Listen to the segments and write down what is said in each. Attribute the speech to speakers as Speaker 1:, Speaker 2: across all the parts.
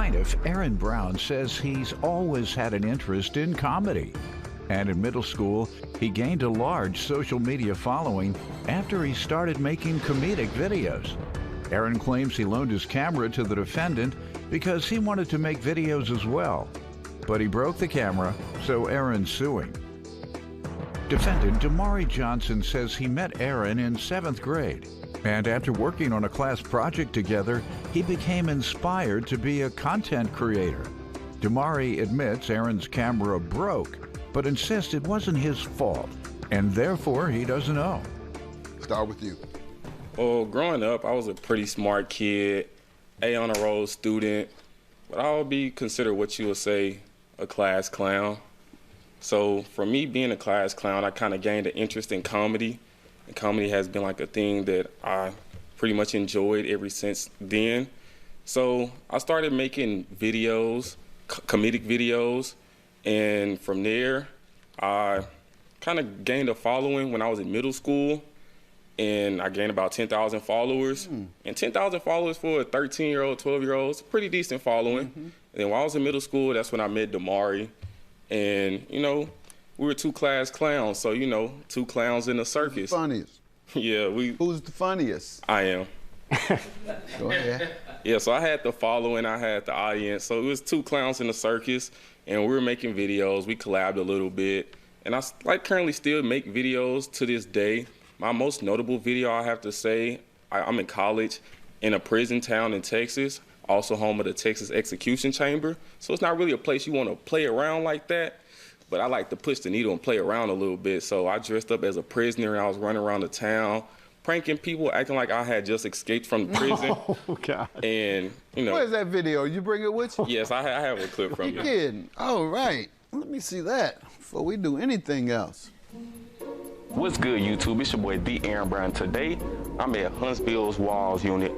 Speaker 1: Plaintiff Erin Brown says he's always had an interest in comedy. And in middle school, he gained a large social media following after he started making comedic videos. Erin claims he loaned his camera to the defendant because he wanted to make videos as well. But he broke the camera, so Erin's suing. Defendant Damari Johnson says he met Erin in 7th grade. And after working on a class project together, he became inspired to be a content creator. Damari admits Erin's camera broke, but insists it wasn't his fault, and therefore he doesn't know.
Speaker 2: Start with you.
Speaker 3: Well, growing up, I was a pretty smart kid, A on a roll student, but I would be considered what you would say a class clown. So for me being a class clown, I kind of gained an interest in comedy. And comedy has been like a thing that I pretty much enjoyed ever since then. So I started making videos, comedic videos, and from there, I kind of gained a following when I was in middle school, and I gained about 10,000 followers. And 10,000 followers for a 13-year-old, 12-year-old, it's a pretty decent following. And then while I was in middle school, that's when I met Damari. And, you know, we were two class clowns, so, you know, two clowns in a circus.
Speaker 2: Who's the funniest?
Speaker 3: Yeah,
Speaker 2: Who's the funniest?
Speaker 3: I am.
Speaker 2: Go ahead.
Speaker 3: Yeah, so I had the following, I had the audience. So it was two clowns in a circus, and we were making videos. We collabed a little bit. And I currently still make videos to this day. My most notable video, I have to say, I'm in college in a prison town in Texas, also home of the Texas Execution Chamber. So it's not really a place you want to play around like that. But I like to push the needle and play around a little bit. So I dressed up as a prisoner and I was running around the town, pranking people, acting like I had just escaped from the prison.
Speaker 4: Oh, God.
Speaker 3: And, you know.
Speaker 2: Where's that video? You bring it with you?
Speaker 3: Yes, I have a clip from
Speaker 2: You
Speaker 3: it.
Speaker 2: kidding? All right. Let me see that before we do anything else.
Speaker 5: What's good, YouTube? It's your boy, D. Erin Brown. Today, I'm at Huntsville's Walls Unit,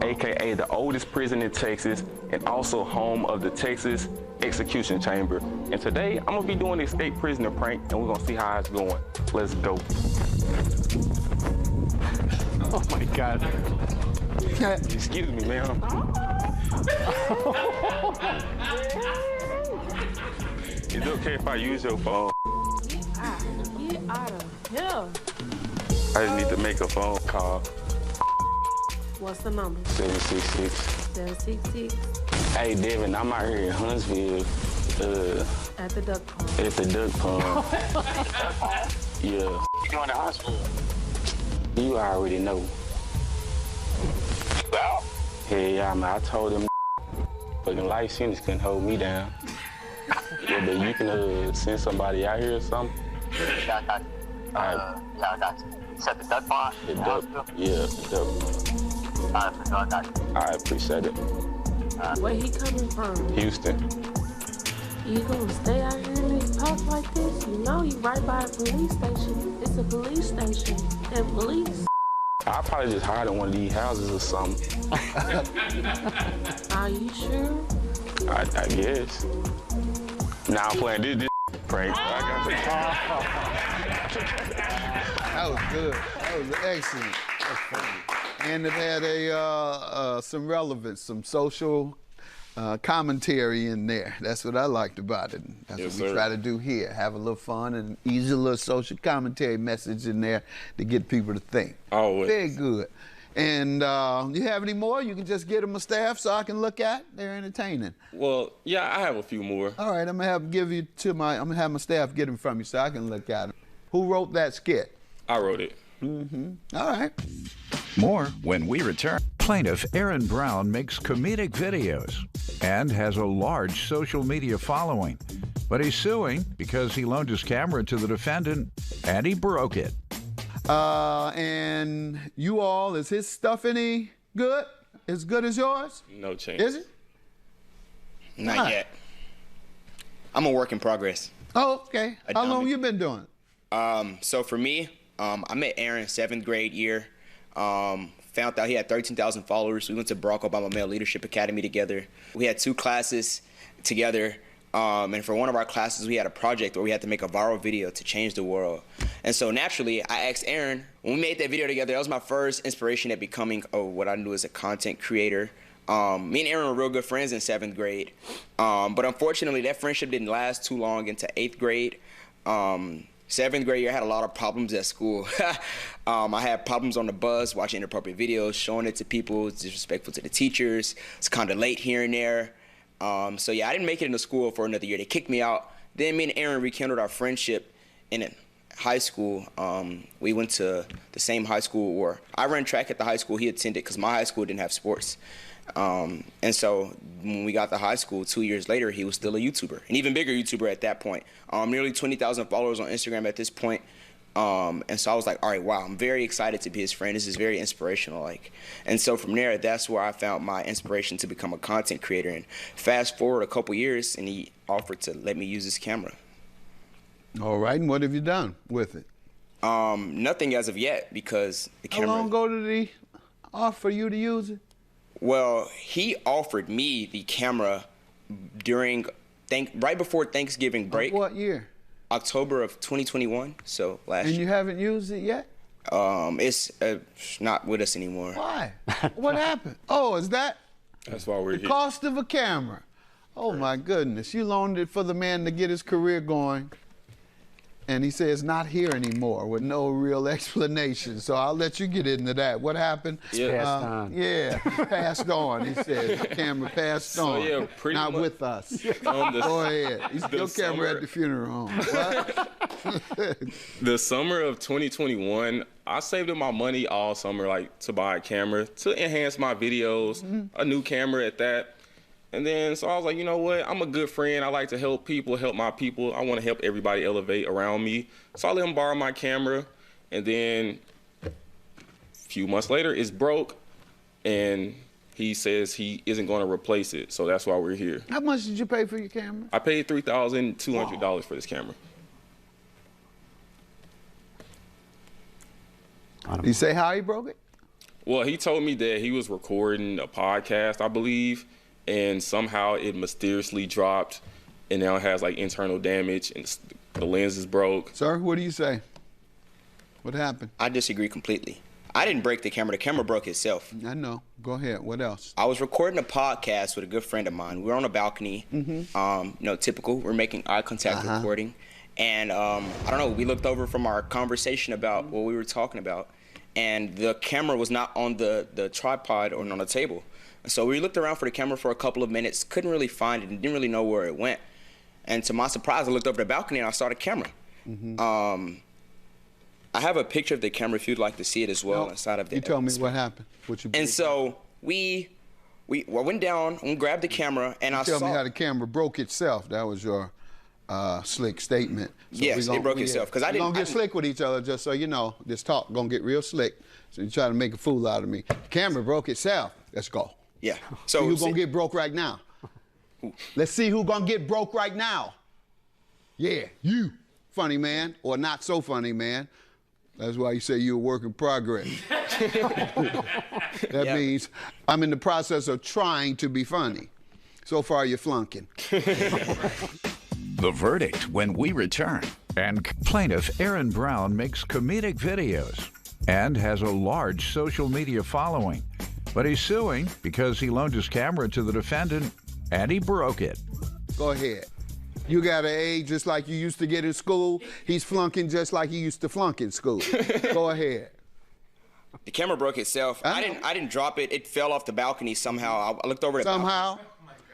Speaker 5: AKA the oldest prison in Texas and also home of the Texas Execution Chamber. And today, I'm gonna be doing an escape prisoner prank, and we're gonna see how it's going. Let's go.
Speaker 4: Oh my God.
Speaker 5: Excuse me, ma'am. Is it okay if I use your phone?
Speaker 6: Get out of here.
Speaker 5: I just need to make a phone call.
Speaker 6: What's the number?
Speaker 5: 766.
Speaker 6: 766.
Speaker 5: Hey, Devin, I'm out here in Huntsville.
Speaker 6: At the duck pond.
Speaker 5: At the duck pond. Yeah.
Speaker 7: You going to hospital?
Speaker 5: You already know.
Speaker 7: Well,
Speaker 5: Hey, yeah, man, I told them fucking life sentence couldn't hold me down. Yeah, but you can send somebody out here or something.
Speaker 7: yeah, I got you. Yeah, I got you. You said the duck pond?
Speaker 5: The duck, yeah, the duck.
Speaker 7: All right, for sure, I got you.
Speaker 5: I appreciate it.
Speaker 6: Where he coming from?
Speaker 5: Houston.
Speaker 6: You gonna stay out here in this park like this? You know you right by a police station. It's a police station. And police.
Speaker 5: I'll probably just hide in one of these houses or something.
Speaker 6: Are you sure?
Speaker 5: I guess. Now I'm playing this prank. I got
Speaker 2: That was good. That was excellent. That's funny. And it had some relevance, some social commentary in there. That's what I liked about it. That's
Speaker 3: Yes,
Speaker 2: what we try to do here. Have a little fun and easy little social commentary message in there to get people to think.
Speaker 3: Always.
Speaker 2: Very good. And you have any more? You can just get them a staff so I can look at. They're entertaining.
Speaker 3: Well, yeah, I have a few more.
Speaker 2: All right, I'm gonna have my staff get them from you so I can look at them. Who wrote that skit?
Speaker 3: I wrote it.
Speaker 2: All right.
Speaker 1: More when we return. Plaintiff Erin Brown makes comedic videos and has a large social media following. But he's suing because he loaned his camera to the defendant and he broke it.
Speaker 2: And you all, is his stuff any good? As good as yours?
Speaker 3: No change.
Speaker 2: Is it?
Speaker 8: Not yet. I'm a work in progress.
Speaker 2: Oh, okay. How long you been doing it?
Speaker 8: So for me, I met Erin 7th grade year. Found out he had 13,000 followers. We went to Barack Obama Male Leadership Academy together. We had 2 classes together. And for one of our classes, we had a project where we had to make a viral video to change the world. And so naturally, I asked Erin, when we made that video together, that was my first inspiration at becoming what I knew as a content creator. Me and Erin were real good friends in 7th grade. But unfortunately, that friendship didn't last too long into 8th grade. 7th grade year, I had a lot of problems at school. I had problems on the bus, watching inappropriate videos, showing it to people, disrespectful to the teachers. It's kind of late here and there. So yeah, I didn't make it into school for another year. They kicked me out. Then me and Erin rekindled our friendship in high school. We went to the same high school, or I ran track at the high school he attended because my high school didn't have sports. And so when we got to high school 2 years later, he was still a YouTuber, an even bigger YouTuber at that point. Nearly 20,000 followers on Instagram at this point. And so I was like, all right, wow, I'm very excited to be his friend. This is very inspirational. And so from there, that's where I found my inspiration to become a content creator. And fast forward a couple years, and he offered to let me use his camera.
Speaker 2: All right, and what have you done with it?
Speaker 8: Nothing as of yet, because the camera.
Speaker 2: How long ago did he offer you to use it?
Speaker 8: Well, he offered me the camera during right before Thanksgiving break.
Speaker 2: What year?
Speaker 8: October of 2021, so last year.
Speaker 2: And you haven't used it yet?
Speaker 8: It's not with us anymore.
Speaker 2: Why? What happened? Oh, is that?
Speaker 3: That's why we're here.
Speaker 2: The cost of a camera. Oh my goodness, you loaned it for the man to get his career going. And he says not here anymore with no real explanation. So I'll let you get into that. What happened?
Speaker 4: Yeah. Passed on.
Speaker 2: Yeah, passed on. He said the camera passed on.
Speaker 3: Yeah, pretty
Speaker 2: not
Speaker 3: much
Speaker 2: with us.
Speaker 3: Go
Speaker 2: ahead. Your camera at the funeral home. What?
Speaker 3: The summer of 2021, I saved up my money all summer, to buy a camera to enhance my videos, a new camera at that. And then, so I was like, you know what? I'm a good friend. I like to help people, help my people. I want to help everybody elevate around me. So I let him borrow my camera. And then a few months later, it's broke. And he says he isn't going to replace it. So that's why we're here.
Speaker 2: How much did you pay for your camera?
Speaker 3: I paid $3,200 for this camera.
Speaker 2: Did he say how he broke it?
Speaker 3: Well, he told me that he was recording a podcast, I believe. And somehow it mysteriously dropped, and now it has internal damage, and the lens is broke.
Speaker 2: Sir, what do you say? What happened?
Speaker 8: I disagree completely. I didn't break the camera. The camera broke itself.
Speaker 2: I know. Go ahead. What else?
Speaker 8: I was recording a podcast with a good friend of mine. We were on a balcony. Typical. We're making eye contact recording. And I don't know, we looked over from our conversation about what we were talking about, and the camera was not on the tripod or on the table. So we looked around for the camera for a couple of minutes, couldn't really find it, and didn't really know where it went. And to my surprise, I looked over the balcony and I saw the camera. I have a picture of the camera if you'd like to see it as well inside of the.
Speaker 2: You tell me what happened.
Speaker 8: And so we went down and grabbed the camera, and I saw.
Speaker 2: Tell me how the camera broke itself. That was your slick statement. So
Speaker 8: yes, it broke itself. Because I didn't.
Speaker 2: We're gonna get slick with each other, just so you know. This talk gonna get real slick. So you try to make a fool out of me. The camera broke itself. Let's go.
Speaker 8: Yeah. So
Speaker 2: who's gonna get broke right now? Let's see who's gonna get broke right now. Yeah, you, funny man, or not so funny man. That's why you say you're a work in progress. That means I'm in the process of trying to be funny. So far, you're flunking.
Speaker 1: The verdict when we return. And plaintiff Erin Brown makes comedic videos and has a large social media following. But he's suing because he loaned his camera to the defendant and he broke it.
Speaker 2: Go ahead. You got an A just like you used to get in school. He's flunking just like he used to flunk in school. Go ahead.
Speaker 8: The camera broke itself. I didn't drop it. It fell off the balcony somehow. I looked over the
Speaker 2: somehow?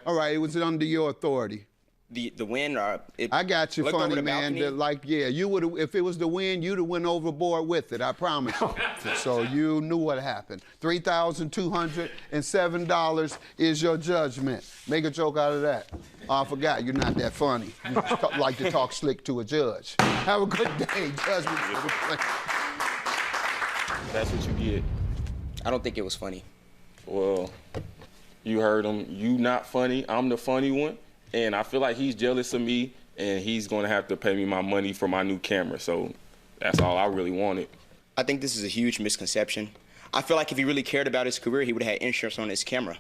Speaker 2: All right, it was under your authority.
Speaker 8: The wind,
Speaker 2: I got you, funny man. You would have. If it was the wind, you'd have went overboard with it. I promise you. So you knew what happened. $3,207 is your judgment. Make a joke out of that. Oh, I forgot. You're not that funny. You just like to talk slick to a judge. Have a good day, judgment.
Speaker 3: That's what you get.
Speaker 8: I don't think it was funny.
Speaker 3: Well, you heard him. You not funny. I'm the funny one. And I feel like he's jealous of me, and he's going to have to pay me my money for my new camera. So that's all I really wanted.
Speaker 8: I think this is a huge misconception. I feel like if he really cared about his career, he would have had insurance on his camera.